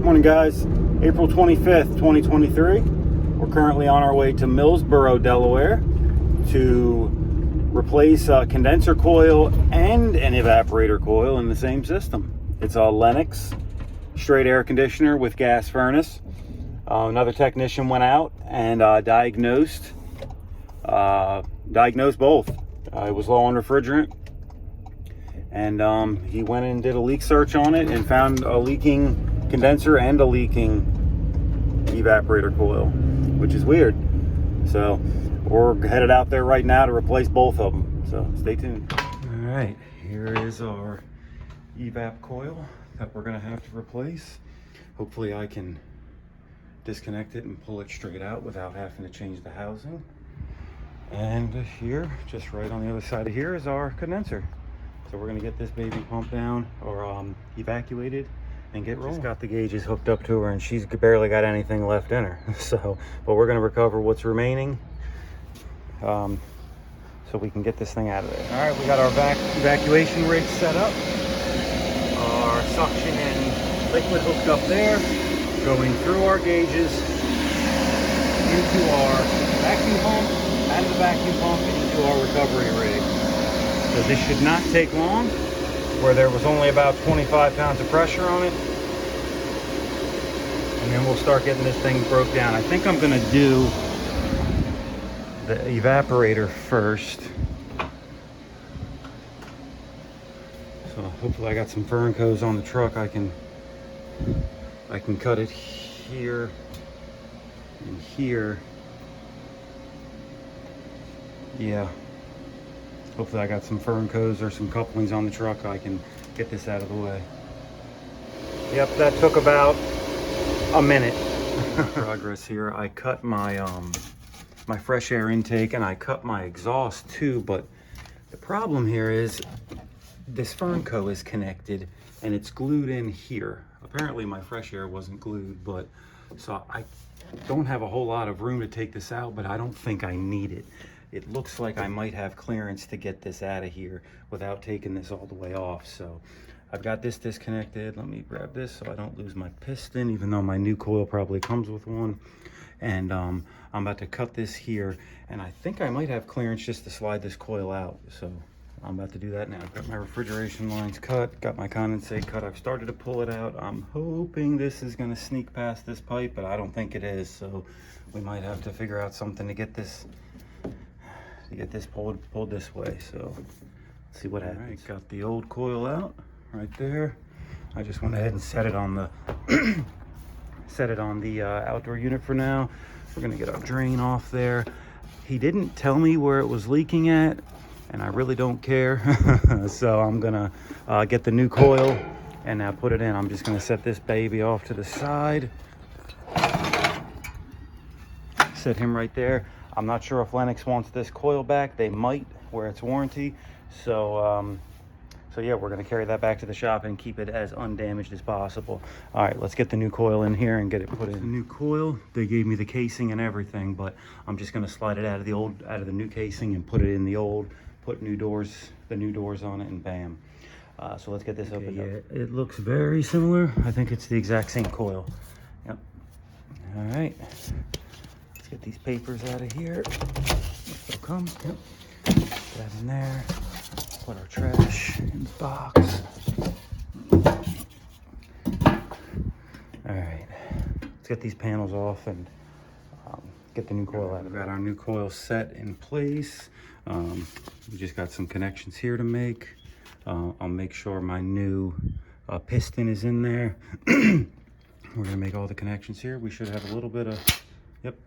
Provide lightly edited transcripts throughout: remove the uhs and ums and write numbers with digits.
Morning guys, April 25th, 2023. We're currently on our way to Millsboro, Delaware to replace a condenser coil and an evaporator coil in the same system. It's a Lennox straight air conditioner with gas furnace. Another technician went out and diagnosed both. It was low on refrigerant, and he went and did a leak search on it and found a leaking condenser and a leaking evaporator coil, which is weird. So we're headed out there right now to replace both of them, so stay tuned. All right, here is our evap coil that we're gonna have to replace. Hopefully I can disconnect it and pull it straight out without having to change the housing. And here, just right on the other side of here, is our condenser. So we're gonna get this baby pumped down or evacuated and get rolling. Just got the gauges hooked up to her and she's barely got anything left in her. So, but we're gonna recover what's remaining so we can get this thing out of there. All right, we got our evacuation rig set up. Our suction and liquid hooked up there, going through our gauges into our vacuum pump, out of the vacuum pump into our recovery rig. So this should not take long, where there was only about 25 pounds of pressure on it. And then we'll start getting this thing broke down. I think I'm gonna do the evaporator first. So hopefully I got some Furncos on the truck. I can cut it here and here. Yeah. Hopefully I got some Furncos or some couplings on the truck. I can get this out of the way. Yep, that took about a minute. Progress here. I cut my my fresh air intake and I cut my exhaust too, but the problem here is this Furnco is connected and it's glued in here. Apparently my fresh air wasn't glued, but so I don't have a whole lot of room to take this out, but I don't think I need it. It looks like I might have clearance to get this out of here without taking this all the way off. So I've got this disconnected. Let me grab this so I don't lose my piston, even though my new coil probably comes with one. And I'm about to cut this here. And I think I might have clearance just to slide this coil out. So I'm about to do that now. I've got my refrigeration lines cut, got my condensate cut. I've started to pull it out. I'm hoping this is gonna sneak past this pipe, but I don't think it is. So we might have to figure out something to get this pulled this way. So let's see what happens. All right, got the old coil out right there. I just went ahead and set it on the outdoor unit for now. We're gonna get our drain off there. He didn't tell me where it was leaking at, and I really don't care. So I'm gonna get the new coil and now put it in. I'm just gonna set this baby off to the side. Set him right there. I'm not sure if Lennox wants this coil back. They might, where it's warranty. So yeah, we're gonna carry that back to the shop and keep it as undamaged as possible. All right, let's get the new coil in here and get it put in. The new coil, they gave me the casing and everything, but I'm just gonna slide it out of the new casing and put it in the old, put the new doors on it, and bam. So let's get this opened up. Yeah, it looks very similar. I think it's the exact same coil. Yep. All right. Get these papers out of here. They'll come. Yep. Put that in there. Put our trash in the box. All right. Let's get these panels off and get the new coil out. We've got our new coil set in place. We just got some connections here to make. I'll make sure my new piston is in there. We're gonna make all the connections here. We should have a little bit of, yep.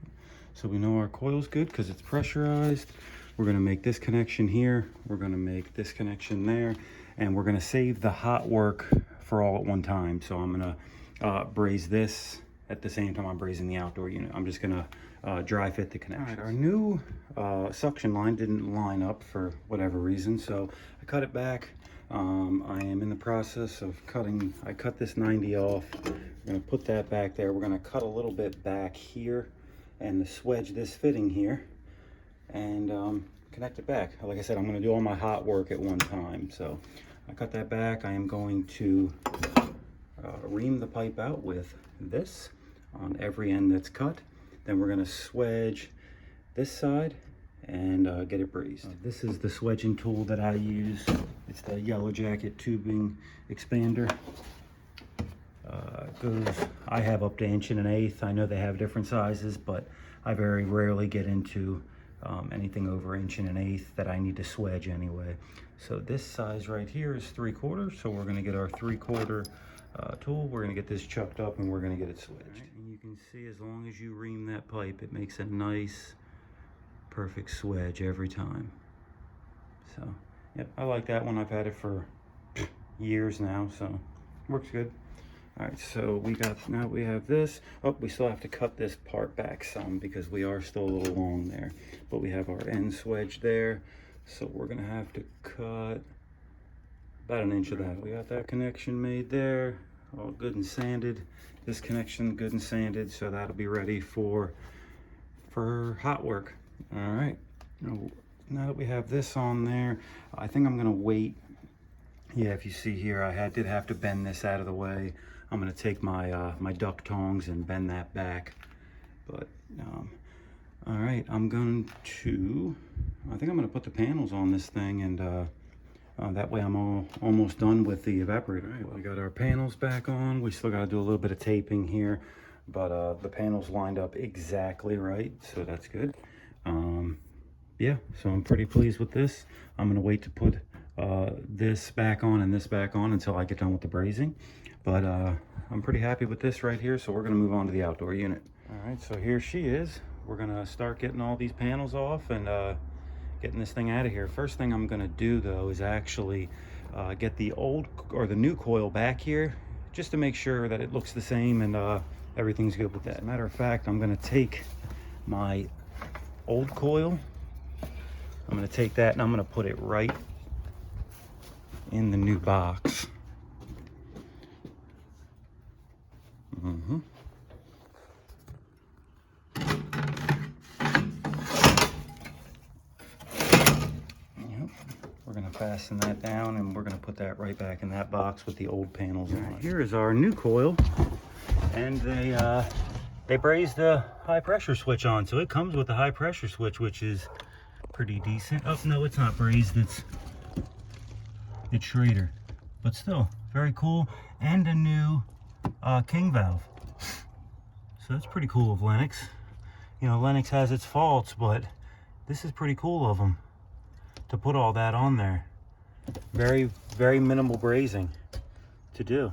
So we know our coil's good because it's pressurized. We're gonna make this connection here. We're gonna make this connection there. And we're gonna save the hot work for all at one time. So I'm gonna braze this at the same time I'm brazing the outdoor unit. I'm just gonna dry fit the connection. All right, our new suction line didn't line up for whatever reason. So I cut it back. I am in the process of cutting. I cut this 90 off. We're gonna put that back there. We're gonna cut a little bit back here and swedge this fitting here and connect it back. Like I said, I'm going to do all my hot work at one time. So I cut that back. I am going to ream the pipe out with this on every end that's cut. Then we're going to swedge this side and get it brazed. This is the swedging tool that I use. It's the Yellow Jacket tubing expander. I have up to 1.125". I know they have different sizes, but I very rarely get into anything over 1.125" that I need to swedge anyway. So this size right here is 3/4, so we're going to get our 3/4 tool. We're going to get this chucked up and we're going to get it swedged. Right. And you can see, as long as you ream that pipe, it makes a nice, perfect swedge every time. So, yep, I like that one. I've had it for years now, so works good. All right, so now we have this. Oh, we still have to cut this part back some because we are still a little long there. But we have our end swedge there, so we're gonna have to cut about 1 inch of that. We got that connection made there, all good and sanded. This connection good and sanded, so that'll be ready for hot work. All right, now that we have this on there, I think I'm gonna wait. Yeah, if you see here, I did have to bend this out of the way. I'm gonna take my my duck tongs and bend that back. But all right, I think I'm gonna put the panels on this thing, and that way I'm almost done with the evaporator. All right, we got our panels back on. We still gotta do a little bit of taping here, but the panels lined up exactly right, so that's good. Yeah, so I'm pretty pleased with this. I'm gonna wait to put this back on and this back on until I get done with the brazing. But I'm pretty happy with this right here, so we're gonna move on to the outdoor unit. All right, so here she is. We're gonna start getting all these panels off and getting this thing out of here. First thing I'm gonna do though is actually get the old or the new coil back here, just to make sure that it looks the same and everything's good with that. Matter of fact, I'm gonna take my old coil, I'm gonna take that and I'm gonna put it right in the new box. Yep. We're gonna fasten that down and we're gonna put that right back in that box with the old panels on it. Here is our new coil, and they brazed the high pressure switch on, so it comes with a high pressure switch, which is pretty decent. Oh no, it's not brazed, it's Schrader, but still very cool. And a new king valve, so that's pretty cool of Lennox. You know, Lennox has its faults, but this is pretty cool of them to put all that on there. Very, very minimal brazing to do.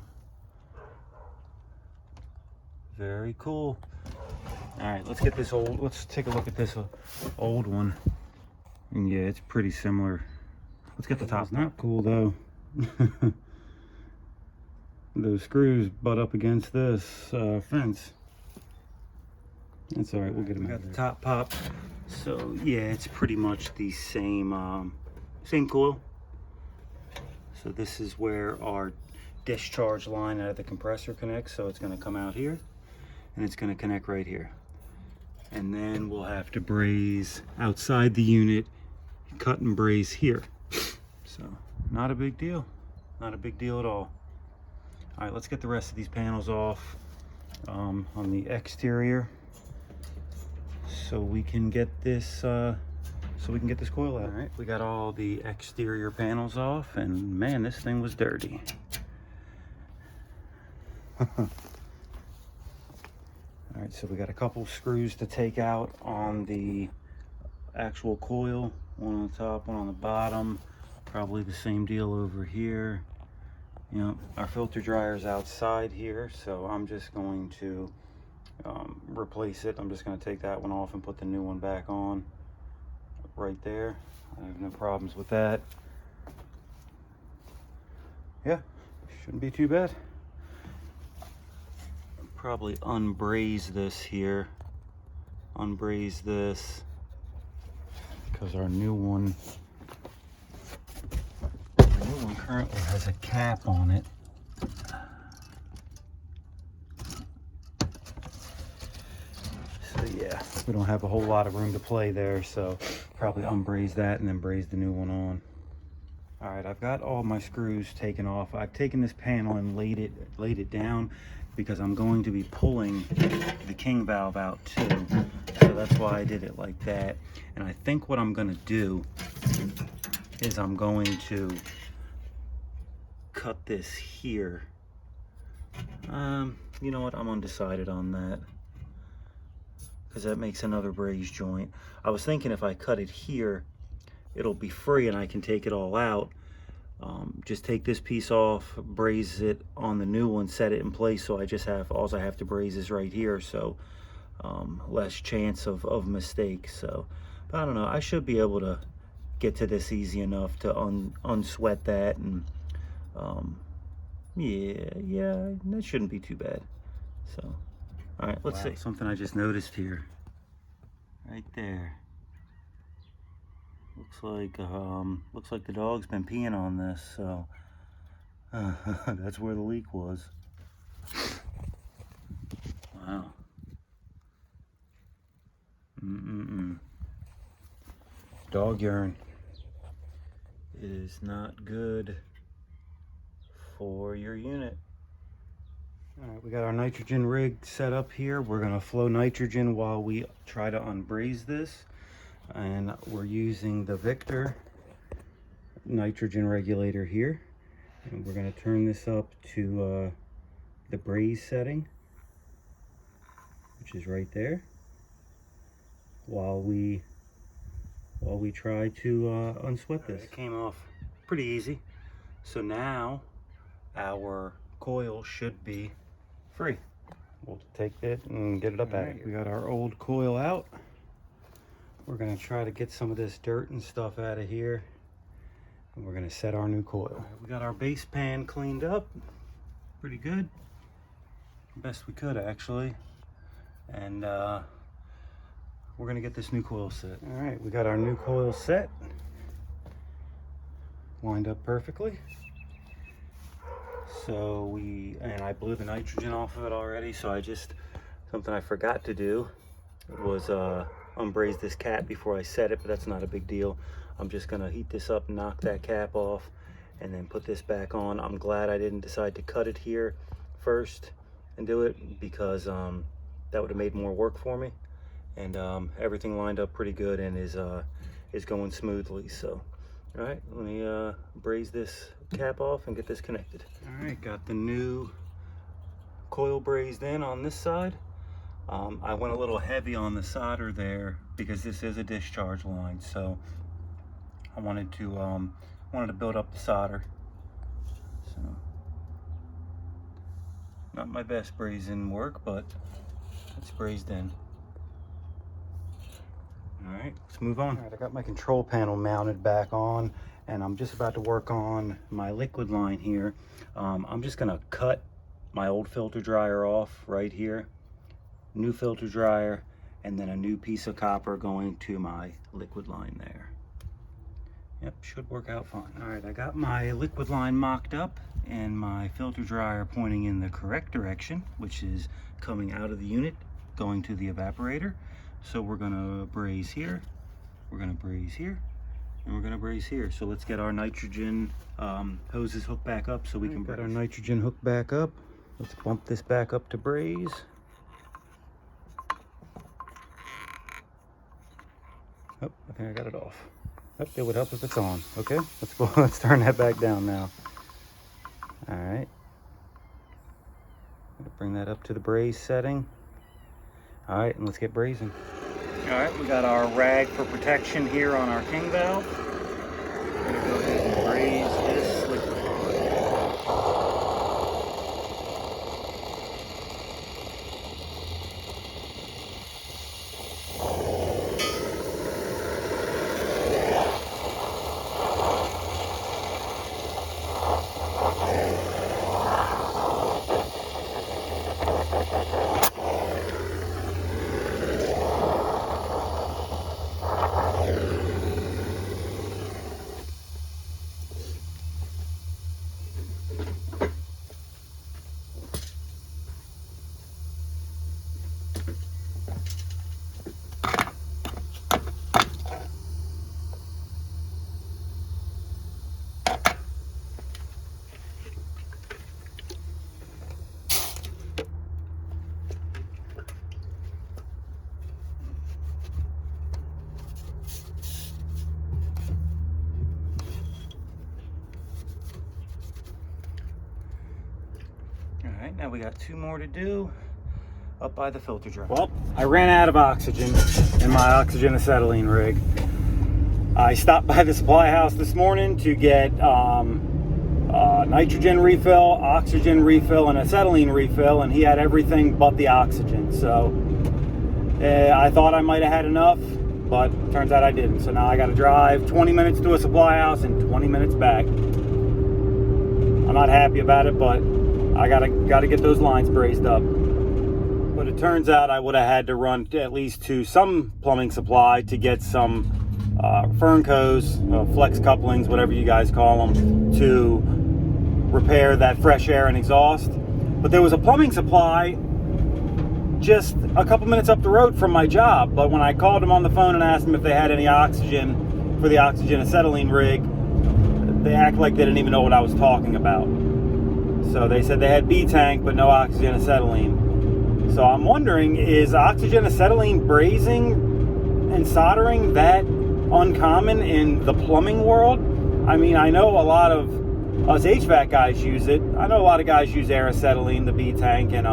Very cool. All right, let's get this old, let's take a look at this old one. And yeah, it's pretty similar. Let's get the top. It's not cool though. Those screws butt up against this fence. That's all right, we'll get them out. Got the top pop. So yeah, it's pretty much the same same coil. So this is where our discharge line out of the compressor connects. So it's going to come out here and it's going to connect right here. And then we'll have to braze outside the unit, cut and braze here. So not a big deal. Not a big deal at all. All right, let's get the rest of these panels off on the exterior, so we can get this coil out. All right, we got all the exterior panels off, and man, this thing was dirty. All right, so we got a couple screws to take out on the actual coil. One on the top, one on the bottom. Probably the same deal over here. You know, our filter dryer is outside here, so I'm just going to replace it. I'm just going to take that one off and put the new one back on right there. I have no problems with that. Yeah, shouldn't be too bad. Probably unbraze this here. Unbraze this because our new one currently has a cap on it. So yeah, we don't have a whole lot of room to play there, so probably unbraze that and then braze the new one on. All right, I've got all my screws taken off. I've taken this panel and laid it down because I'm going to be pulling the king valve out too. So that's why I did it like that. And I think what I'm gonna do is I'm going to cut this here. You know what, I'm undecided on that, because that makes another braze joint. I was thinking if I cut it here, it'll be free and I can take it all out. Just take this piece off, braze it on the new one, set it in place, so all I have to braze is right here, so less chance of mistakes. So, but I don't know, I should be able to get to this easy enough to unsweat that, and yeah, that shouldn't be too bad. So, all right, let's see. Something I just noticed here, right there. Looks like the dog's been peeing on this, so that's where the leak was. Wow. Dog urine is not good for your unit. All right, we got our nitrogen rig set up here. We're gonna flow nitrogen while we try to unbraze this. And we're using the Victor nitrogen regulator here. And we're gonna turn this up to the braze setting, which is right there, while we try to unsweat this. It came off pretty easy. So now our coil should be free. We'll take it and get it up out of here. We got our old coil out. We're gonna try to get some of this dirt and stuff out of here, and we're gonna set our new coil. We got our base pan cleaned up pretty good, best we could actually, and we're gonna get this new coil set. All right, we got our new coil set, lined up perfectly. So I blew the nitrogen off of it already, so something I forgot to do was unbraze this cap before I set it, but that's not a big deal. I'm just gonna heat this up, knock that cap off, and then put this back on. I'm glad I didn't decide to cut it here first and do it, because that would have made more work for me. And everything lined up pretty good and is going smoothly. So, all right, let me braze this cap off and get this connected. All right, got the new coil brazed in on this side. I went a little heavy on the solder there because this is a discharge line, so I wanted to build up the solder. So, not my best brazing work, but it's brazed in. All right, let's move on. All right, I got my control panel mounted back on, and I'm just about to work on my liquid line here. I'm just gonna cut my old filter dryer off right here. New filter dryer, and then a new piece of copper going to my liquid line there. Yep, should work out fine. All right, I got my liquid line mocked up and my filter dryer pointing in the correct direction, which is coming out of the unit, going to the evaporator. So we're gonna braze here, we're gonna braze here, and we're gonna braze here. So let's get our nitrogen hoses hooked back up so we can braze. Got our nitrogen hooked back up. Let's bump this back up to braze. Oh, I think I got it off. Oh, it would help if it's on. Okay, let's go. Let's turn that back down now. All right. Bring that up to the braze setting. All right, and let's get brazing. All right, we got our rag for protection here on our king valve. We're gonna go ahead and braze this liquid. we got 2 more to do up by the filter dryer. Well, I ran out of oxygen in my oxygen acetylene rig. I stopped by the supply house this morning to get nitrogen refill, oxygen refill, and acetylene refill, and he had everything but the oxygen. So I thought I might have had enough, but turns out I didn't. So now I got to drive 20 minutes to a supply house and 20 minutes back. I'm not happy about it, but I gotta get those lines brazed up. But it turns out I would have had to run at least to some plumbing supply to get some Ferncos, flex couplings, whatever you guys call them, to repair that fresh air and exhaust. But there was a plumbing supply just a couple minutes up the road from my job. But when I called them on the phone and asked them if they had any oxygen for the oxygen acetylene rig, they act like they didn't even know what I was talking about. So they said they had B-tank, but no oxygen acetylene. So I'm wondering, is oxygen acetylene brazing and soldering that uncommon in the plumbing world? I mean, I know a lot of us HVAC guys use it. I know a lot of guys use air acetylene, the B-tank, and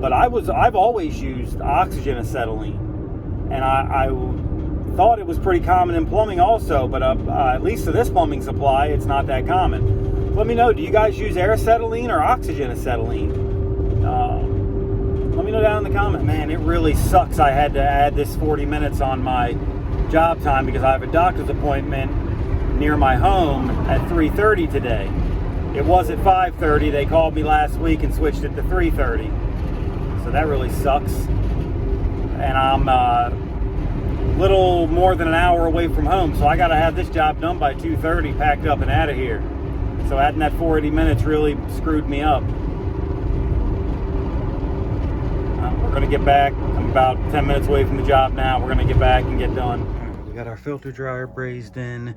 but I've always used oxygen acetylene, and I thought it was pretty common in plumbing also, but at least to this plumbing supply, it's not that common. Let me know, do you guys use air acetylene or oxygen acetylene? Let me know down in the comment. Man, it really sucks I had to add this 40 minutes on my job time because I have a doctor's appointment near my home at 3:30 today. It was at 5:30. They called me last week and switched it to 3:30. So that really sucks. And I'm little more than an hour away from home, so I got to have this job done by 2:30, packed up and out of here. So adding that 40 minutes really screwed me up. We're going to get back. I'm about 10 minutes away from the job now. We're going to get back and get done. We got our filter dryer brazed in.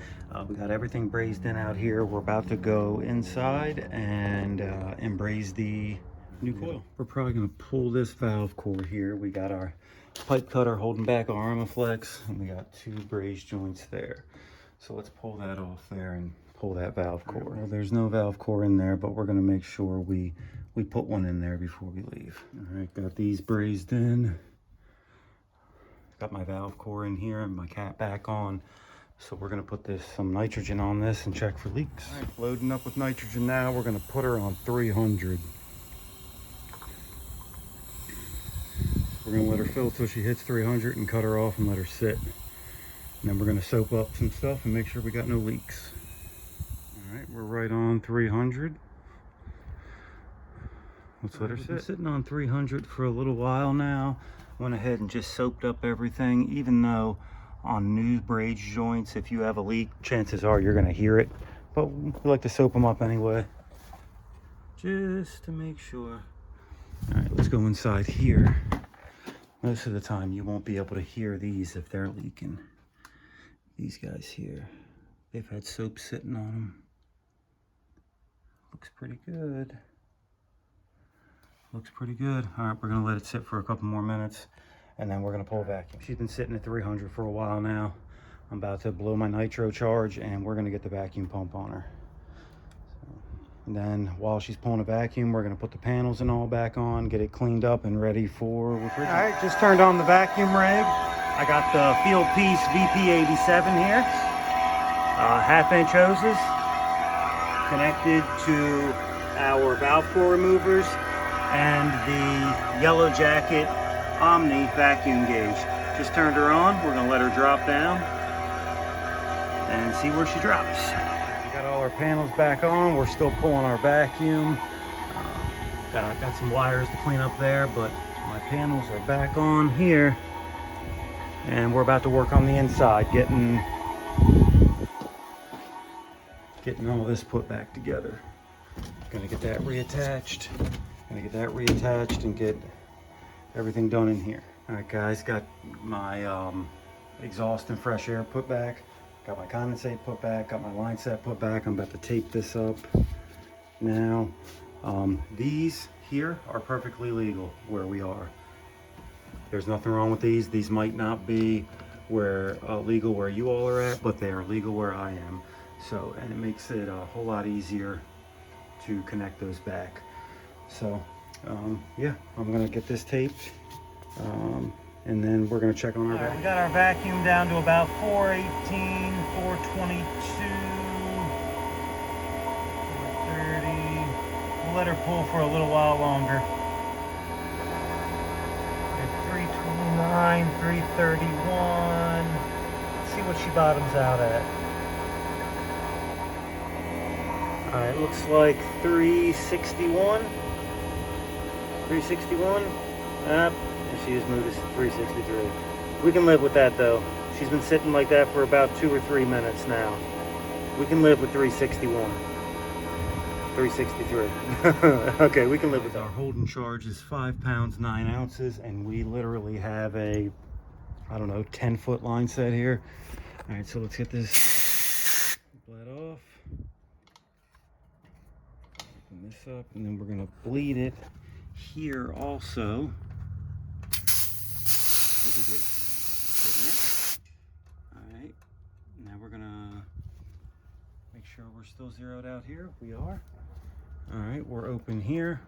We got everything brazed in out here. We're about to go inside and braze the new coil. We're probably going to pull this valve core here. We got our pipe cutter holding back our Armaflex, and we got 2 braze joints there. So let's pull that off there and pull that valve core. Well, there's no valve core in there, but we're going to make sure we put one in there before we leave. All right, got these brazed in. Got my valve core in here and my cap back on. So we're going to put some nitrogen on this and check for leaks. All right, loading up with nitrogen now. We're going to put her on 300. We're going to let her fill till she hits 300 and cut her off and let her sit. And then we're going to soap up some stuff and make sure we got no leaks. All right, we're right on 300. Let's let her sit. We've been sitting on 300 for a little while now. Went ahead and just soaped up everything, even though on new braze joints, if you have a leak, chances are you're going to hear it. But we like to soap them up anyway, just to make sure. All right, let's go inside here. Most of the time you won't be able to hear these if they're leaking. These guys here, they've had soap sitting on them. Looks pretty good. Looks pretty good. All right, we're gonna let it sit for a couple more minutes and then we're gonna pull a vacuum. She's been sitting at 300 for a while now. I'm about to blow my nitro charge and we're gonna get the vacuum pump on her. And then while she's pulling a vacuum, we're gonna put the panels and all back on, get it cleaned up and ready for refrigeration. All right, just turned on the vacuum rig. I got the Field Piece VP87 here. 1/2-inch hoses connected to our valve core removers and the Yellow Jacket Omni vacuum gauge. Just turned her on. We're gonna let her drop down and see where she drops. Got all our panels back on. We're still pulling our vacuum. Got some wires to clean up there, but my panels are back on here. And we're about to work on the inside, getting all this put back together. Gonna get that reattached. And get everything done in here. All right, guys, got my exhaust and fresh air put back. Got my condensate put back, got my line set put back. I'm about to tape this up now. These here are perfectly legal where we are. There's nothing wrong with these. These might not be legal where you all are at, but they are legal where I am. So, and it makes it a whole lot easier to connect those back. So yeah, I'm gonna get this taped, and then we're gonna check on our vacuum. We got our vacuum down to about 418, 422, 430. We'll let her pull for a little while longer. At 329, 331. Let's see what she bottoms out at. All right, looks like 361. 361. And she just moved us to 363. We can live with that though. She's been sitting like that for about 2 or 3 minutes now. We can live with 361. 363. Okay, we can live with that. Our holding charge is 5 pounds 9 ounces, and we literally have a, I don't know, 10-foot line set here. All right, so let's get this bled off. Open this up, and then we're gonna bleed it here also. So we get it. All right, now we're gonna make sure we're still zeroed out here. We are. All right, we're open here,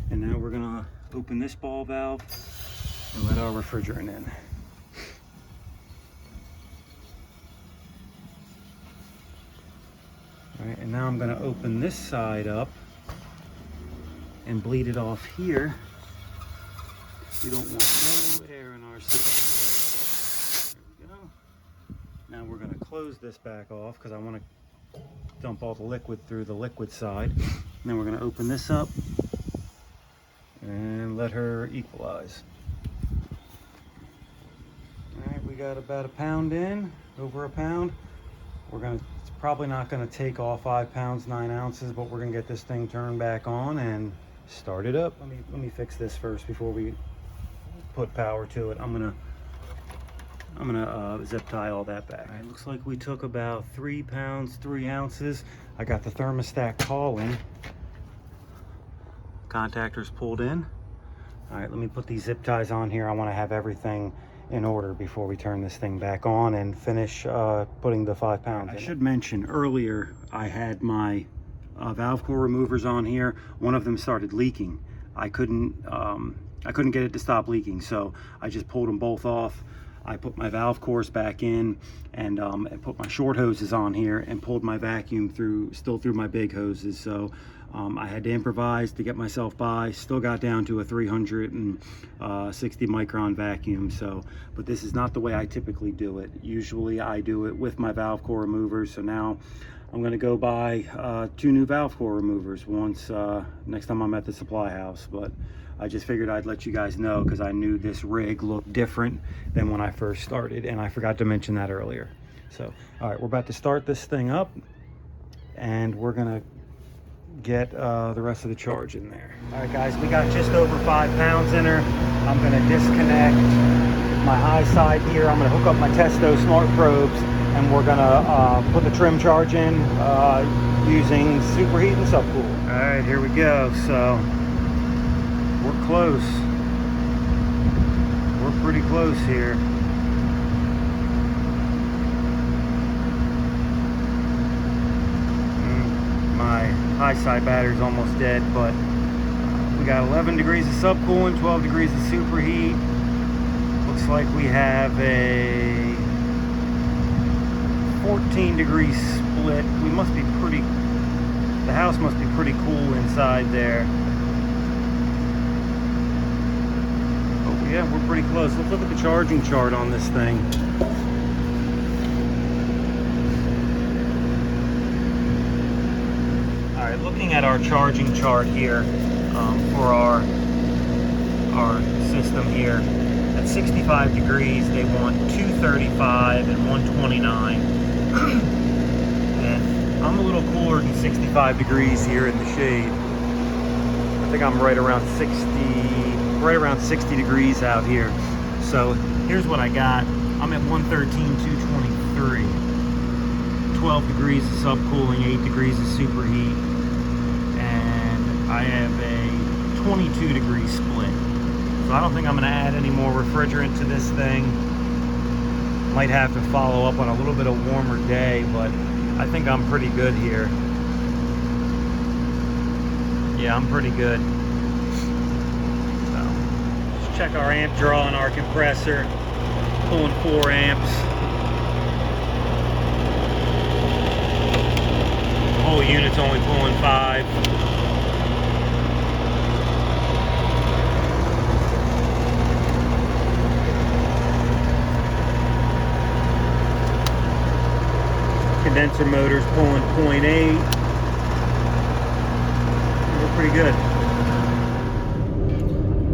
and now we're gonna open this ball valve and let our refrigerant in. All right, and now I'm gonna open this side up and bleed it off here. We don't want no air in our system. There we go. Now we're gonna close this back off because I wanna dump all the liquid through the liquid side. And then we're gonna open this up and let her equalize. All right, we got about a pound in, over a pound. It's probably not gonna take all 5 pounds 9 ounces, but we're gonna get this thing turned back on and start it up. Let me fix this first before we put power to it. I'm gonna zip tie all that back. All right, looks like we took about 3 pounds 3 ounces. I got the thermostat calling. Contactors pulled in. All right, let me put these zip ties on here. I want to have everything in order before we turn this thing back on and finish putting the 5 pounds in. I should mention earlier I had my valve core removers on here. One of them started leaking. I couldn't get it to stop leaking, so I just pulled them both off. I put my valve cores back in and put my short hoses on here and pulled my vacuum still through my big hoses. So I had to improvise to get myself by. Still got down to a 360 micron vacuum. But this is not the way I typically do it. Usually I do it with my valve core removers. So now I'm gonna go buy 2 new valve core removers next time I'm at the supply house. But I just figured I'd let you guys know because I knew this rig looked different than when I first started, and I forgot to mention that earlier. So, all right, we're about to start this thing up, and we're gonna get the rest of the charge in there. All right, guys, we got just over 5 pounds in her. I'm gonna disconnect my high side here. I'm gonna hook up my Testo Smart Probes, and we're gonna put the trim charge in using superheat and subcool. All right, here we go. So we're close. We're pretty close here. My high side battery's almost dead, but we got 11 degrees of subcooling, 12 degrees of superheat. Looks like we have a 14-degree split. The house must be pretty cool inside there. Yeah, we're pretty close. Let's look at the charging chart on this thing. All right, looking at our charging chart here for our system here, at 65 degrees, they want 235 and 129. And I'm a little cooler than 65 degrees here in the shade. I think I'm right around 60 degrees out here. So here's what I got. I'm at 113, 223. 12 degrees of subcooling, 8 degrees of superheat, and I have a 22 degree split. So I don't think I'm gonna add any more refrigerant to this thing. Might have to follow up on a little bit of warmer day, but I think I'm pretty good here. yeah, I'm pretty good. So, let's check our amp draw on our compressor. Pulling 4 amps. Whole unit's only pulling 5. Condenser motor's pulling 0.8. We're pretty good.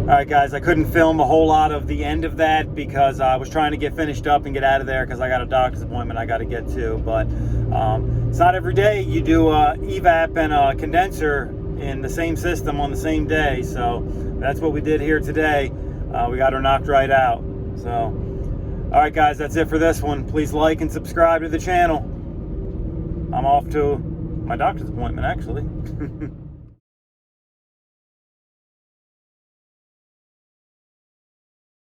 Alright guys, I couldn't film a whole lot of the end of that because I was trying to get finished up and get out of there because I got a doctor's appointment I got to get to. But it's not every day you do evap and a condenser in the same system on the same day. So that's what we did here today. We got her knocked right out. So, alright guys, that's it for this one. Please like and subscribe to the channel. I'm off to my doctor's appointment actually.